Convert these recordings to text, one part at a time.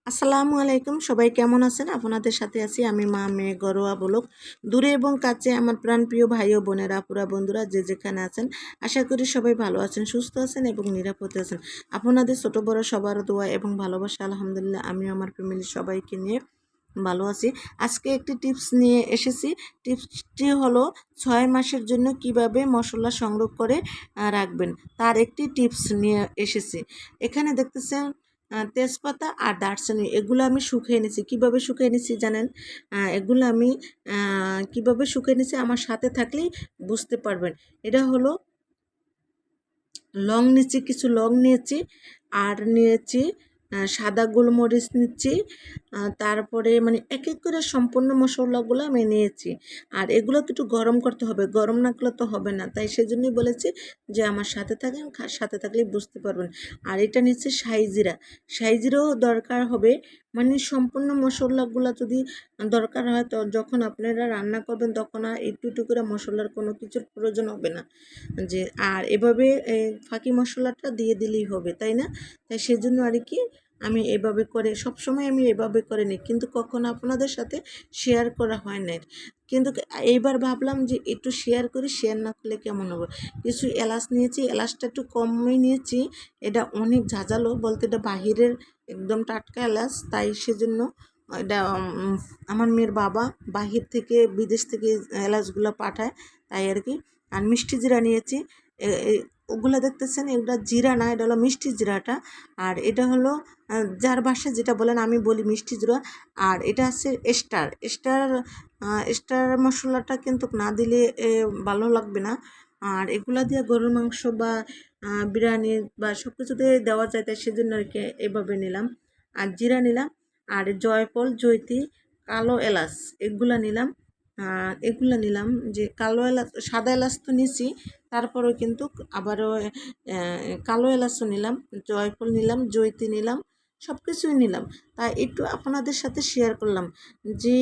আসসালামু আলাইকুম, সবাই কেমন আছেন? আপনাদের সাথে আছি আমি মা মেয়ে ঘরোয়া ব্লগ। দূরে এবং কাছে আমার প্রাণপ্রিয় ভাই ও বোনেরা, আপুরা, বন্ধুরা যে যেখানে আছেন, আশা করি সবাই ভালো আছেন, সুস্থ আছেন এবং নিরাপদে আছেন। আপনাদের ছোট বড় সবার দোয়া এবং ভালোবাসা আলহামদুলিল্লাহ আমিও আমার ফ্যামিলির সবাইকে নিয়ে ভালো আছি। আজকে একটি টিপস নিয়ে এসেছি। টিপসটি হলো 6 মাসের জন্য কিভাবে মশলা সংগ্রহ করে রাখবেন, তার একটি টিপস নিয়ে এসেছি। এখানে দেখতেছেন তেজপাতা আর দারচিনি, এগুলো আমি শুকিয়ে নিয়েছি। কীভাবে শুকিয়ে নিয়েছি জানেন? এগুলো আমি কীভাবে শুকিয়ে নিয়েছি আমার সাথে থাকলেই বুঝতে পারবেন। এটা হলো লং নিচ্ছি, কিছু লং নিয়েছি, আর নিয়েছি সাদা গোলমরিচ নিচ্ছি। তারপরে মানে এক এক করে সম্পূর্ণ মশলাগুলো আমি নিয়েছি। আর এগুলো তো একটু গরম করতে হবে, গরম না করলে তো হবে না। তাই সেজন্যই বলেছি যে আমার সাথে থাকেন, সাথে থাকলেই বুঝতে পারবেন। আর এটা নিচ্ছে শাহি জিরা, শাহি জিরাও দরকার হবে। মানে সম্পূর্ণ মশলাগুলো যদি দরকার হয়, তো যখন আপনারা রান্না করবেন তখন আর একটু একটু করে মশলার কোনো কিছুর প্রয়োজন হবে না। যে আর এভাবে ফাঁকি মশলাটা দিয়ে দিলেই হবে, তাই না? তাই সেজন্য আর কি আমি এভাবে করে সবসময় আমি এভাবে করে নিই, কিন্তু কখনো আপনাদের সাথে শেয়ার করা হয় না। কিন্তু এইবার ভাবলাম যে একটু শেয়ার করি, শেয়ার না করলে কেমন হবে। কিছু এলাচ নিয়েছি, এলাচটা একটু কমই নিয়েছি। এটা অনেক ঝাঁঝালো, বলতে এটা বাহিরের একদম টাটকা এলাচ, তাই সেজন্য এটা আমার মেয়ের বাবা বাহির থেকে বিদেশ থেকে এলাচগুলো পাঠায়, তাই আর কি। আর মিষ্টি জিরা নিয়েছি। ওগুলো দেখতেছেন, এগুলো জিরা না, এটা হলো মিষ্টি জিরাটা। আর এটা হলো যার বাসায় যেটা বলেন, আমি বলি মিষ্টি জিরা। আর এটা আছে স্টার স্টার স্টার মশলাটা কিন্তু না দিলে ভালো লাগবে না। আর এগুলা দিয়ে গরুর মাংস বা বিরিয়ানি বা সব কিছুতে দেওয়া যায়, তাই সেজন্য আর কি এভাবে নিলাম। আর জিরা নিলাম, আর জয়ফল, জয়িত্রী, কালো এলাচ এগুলা নিলাম। এগুলো নিলাম, যে কালো এলাচ, সাদা এলাচ তো নিছি, তারপরেও কিন্তু আবারও কালো এলাচও নিলাম, জয়ফল নিলাম, জয়িত্রী নিলাম, সব কিছুই নিলাম। তাই একটু আপনাদের সাথে শেয়ার করলাম যে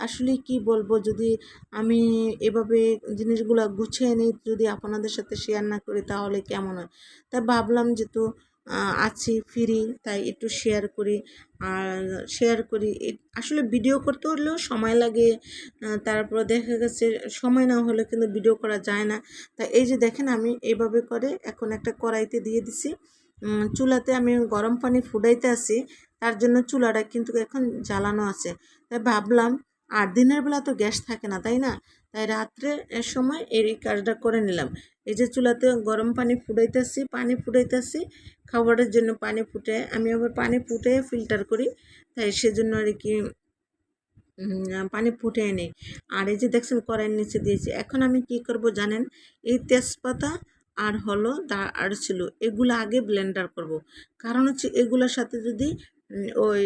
আসলে কি বলবো, যদি আমি এভাবে জিনিসগুলো গুছিয়ে নিই, যদি আপনাদের সাথে শেয়ার না করি তাহলে কেমন হয়। তাই ভাবলাম যে তো আছি ফ্রি, তাই একটু শেয়ার করি। আর শেয়ার করি, আসলে ভিডিও করতে হলেও সময় লাগে। তারপর দেখা গেছে সময় না হলে কিন্তু ভিডিও করা যায় না। তাই এই যে দেখেন, আমি এইভাবে করে এখন একটা কড়াইতে দিয়ে দিছি। চুলাতে আমি গরম পানি ফুটাইতে আসি, তার জন্য চুলাটা কিন্তু এখন জ্বালানো আছে। তাই ভাবলাম, আর দিনের বেলা তো গ্যাস থাকে না, তাই না? তাই রাত্রে এর সময় এই কাজটা করে নিলাম। এই যে চুলাতে গরম পানি ফুটাইতেছি, খাবারের জন্য পানি ফুটে, আমি আবার পানি ফুটে ফিল্টার করি, তাই সেজন্য আর কি পানি ফুটিয়ে নিই। আর এই যে দেখছেন কড়াইয়ের নিচে দিয়েছি। এখন আমি কি করব জানেন? এই তেজপাতা আর হলো দারচিনি, এগুলো আগে ব্লেন্ডার করব। কারণ হচ্ছে এগুলোর সাথে যদি ওই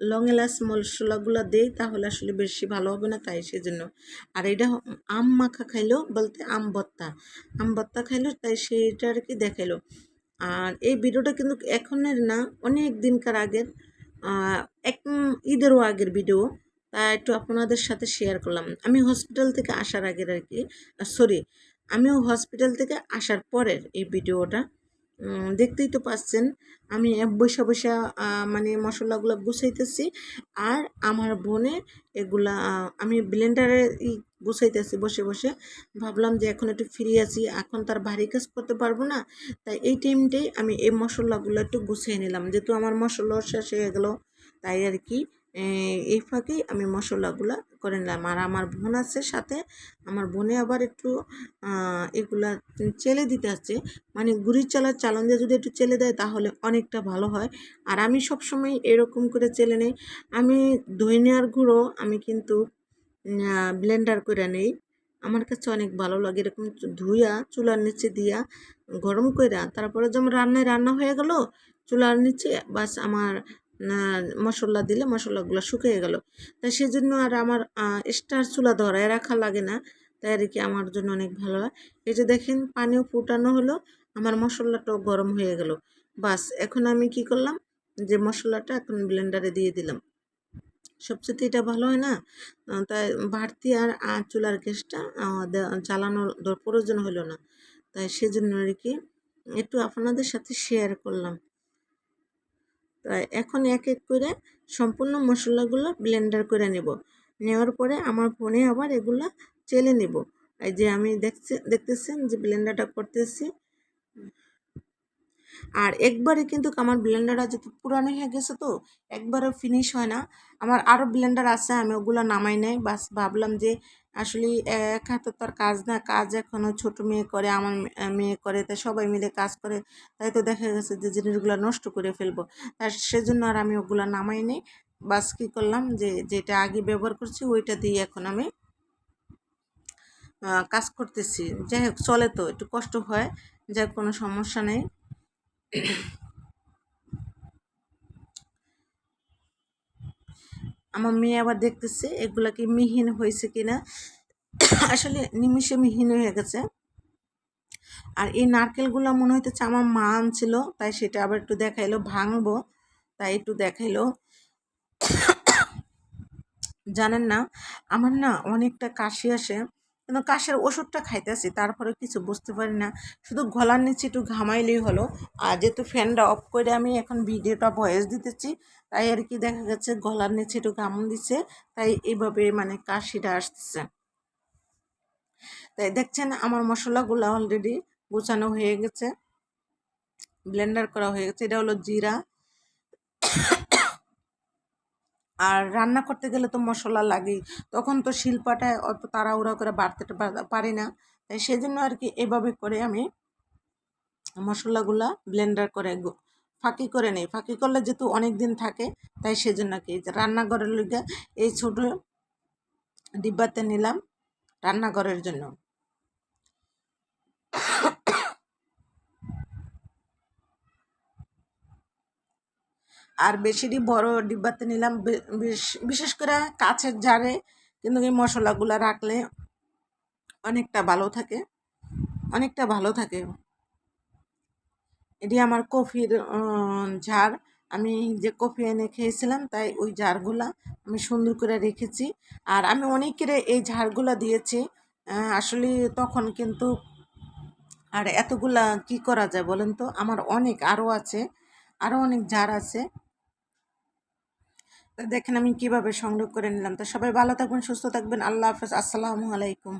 লং এলাচ মশলাগুলো দেই তাহলে আসলে বেশি ভালো হবে না, তাই সেজন্য। আর এটা আম মাখা খাইলো, বলতে আম ভর্তা খাইলো, তাই সেইটা আর কি দেখাইলো। আর এই ভিডিওটা কিন্তু এখনের না, অনেক দিনকার আগের, এক ঈদেরও আগের ভিডিও। তা একটু আপনাদের সাথে শেয়ার করলাম। আমি হসপিটাল থেকে আসার আগের আর কি, সরি, আমিও হসপিটাল থেকে আসার পরের এই ভিডিওটা। দেখতেই তো পাচ্ছেন, আমি বসে বসে মানে মশলাগুলো গুছাইতেছি। আর আমার বোনে এগুলা আমি ব্লেন্ডারে গুছাইতেছি বসে বসে। ভাবলাম যে এখন একটু ফ্রি আছি, এখন তার ভারী কাজ করতে পারবো না, তাই এই টাইমটাই আমি এই মশলাগুলো একটু গুছিয়ে নিলাম, যেহেতু আমার মশলা শেষ হয়ে গেল, তাই আর কি এই ফাঁকেই আমি মশলাগুলো করে নিলাম। আর আমার বোন আছে সাথে, আমার বোনে আবার একটু এগুলা চেলে দিতে আছে, মানে গুড়ির চালন দিয়ে যদি একটু চেলে দেয় তাহলে অনেকটা ভালো হয়। আর আমি সবসময় এরকম করে চেলে নেই। আমি ধনিয়ার গুঁড়ো আমি কিন্তু ব্লেন্ডার করে নেই, আমার কাছে অনেক ভালো লাগে। এরকম ধুইয়া চুলার নিচে দিয়া গরম কইরা তারপরে যেমন রান্না হয়ে গেল, চুলার নিচে বাস আমার মশলা দিলে মশলাগুলো শুকিয়ে গেল। তাই সেজন্য আর আমার স্টার চুলা ধরায় রাখা লাগে না, তাই আর কি আমার জন্য অনেক ভালো হয়। এই যে দেখেন পানিও ফুটানো হলো, আমার মশলাটাও গরম হয়ে গেল। বাস এখন আমি কি করলাম, যে মশলাটা এখন ব্লেন্ডারে দিয়ে দিলাম। সবচেয়ে এটা ভালো হয় না, তাই বাড়তি আর চুলার গ্যাসটা জ্বালানোর প্রয়োজন হলো না, তাই সেজন্য আর কি একটু আপনাদের সাথে শেয়ার করলাম। তো এখন এক এক করে সম্পূর্ণ মশলাগুলো ব্লেন্ডার করে নেব। নেওয়ার পরে আমার ফোনে আবার এগুলা চেলে নেব। এই যে আমি দেখতেছেন যে ব্লেন্ডারটা করতেছি। আর একবারে কিন্তু আমার ব্লেন্ডারটা যেহেতু পুরানো হয়ে গেছে, তো একবারে ফিনিশ হয় না। আমার আরও ব্লেন্ডার আছে, আমি ওগুলো নামাই নাই। বাস ভাবলাম যে আসলে এক হাতে তো আর কাজ না, কাজ এখনও ছোট মেয়ে করে, আমার মেয়ে করে, তাই সবাই মিলে কাজ করে, তাই তো দেখা গেছে যে জিনিসগুলো নষ্ট করে ফেলবো। তার সেজন্য আর আমি ওগুলো নামাই নেই। বাস কী করলাম, যে যেটা আগে ব্যবহার করছি ওইটা দিয়ে এখন আমি কাজ করতেছি। যাই হোক, চলে, তো একটু কষ্ট হয়, যাই হোক, কোনো সমস্যা নেই। আমার মেয়ে আবার দেখতেছে এগুলা কি মিহিন হয়েছে কিনা। আসলে নিমিষে মিহিন হয়ে গেছে। আর এই নারকেলগুলো মনে হইতেছে আমার মা আনছিল, তাই সেটা আবার একটু দেখাইলো, ভাঙবো তাই একটু দেখাইলো। জানেন না, আমার না অনেকটা কাশি আসে, কিন্তু কাশির ওষুধটা খাইতেছি, তারপরে কিছু বুঝতে পারি না, শুধু গলার নিচে একটু ঘামাইলেই হলো। আর যেহেতু ফ্যানটা অফ করে আমি এখন ভিডিওটা ভয়েস দিতেছি, তাই আর কি দেখা গেছে গলার নিচে একটু ঘাম দিছে, তাই এইভাবে মানে কাশিটা আসতেছে। তাই দেখছেন আমার মশলাগুলো অলরেডি গুছানো হয়ে গেছে, ব্লেন্ডার করা হয়ে গেছে। এটা হলো জিরা। আর রান্না করতে গেলে তো মশলা লাগেই, তখন তো শিলপাটায় অত তাড়াহুড়া করে বাড়তে পারি না, তাই সেজন্য আর কি এভাবে করে আমি মশলাগুলা ব্লেন্ডার করে ফাঁকি করে নেই। ফাঁকি করলে যেহেতু অনেক দিন থাকে, তাই সেজন্য কি রান্নাঘরের লিগে এই ছোট ডিব্বাতে নিলাম রান্নাঘরের জন্য। আর বেশিরই বড় ডিব্বাতে নিলাম, বিশেষ করে কাছের জারে কিন্তু এই মশলাগুলো রাখলে অনেকটা ভালো থাকে, অনেকটা ভালো থাকে। এটি আমার কফির জার, আমি যে কফি এনে খেয়েছিলাম, তাই ওই জারগুলা আমি সুন্দর করে রেখেছি। আর আমি অনেকের এই ঝাড়গুলা দিয়েছি, আসলে তখন কিন্তু আর এতগুলা কি করা যায় বলেন তো, আমার অনেক আরও আছে, আরও অনেক জার আছে। তো দেখেন আমি কিভাবে সংগ্রহ করে নিলাম। তো সবাই ভালো থাকবেন, সুস্থ থাকবেন, আল্লাহ হাফেজ, আসসালামু আলাইকুম।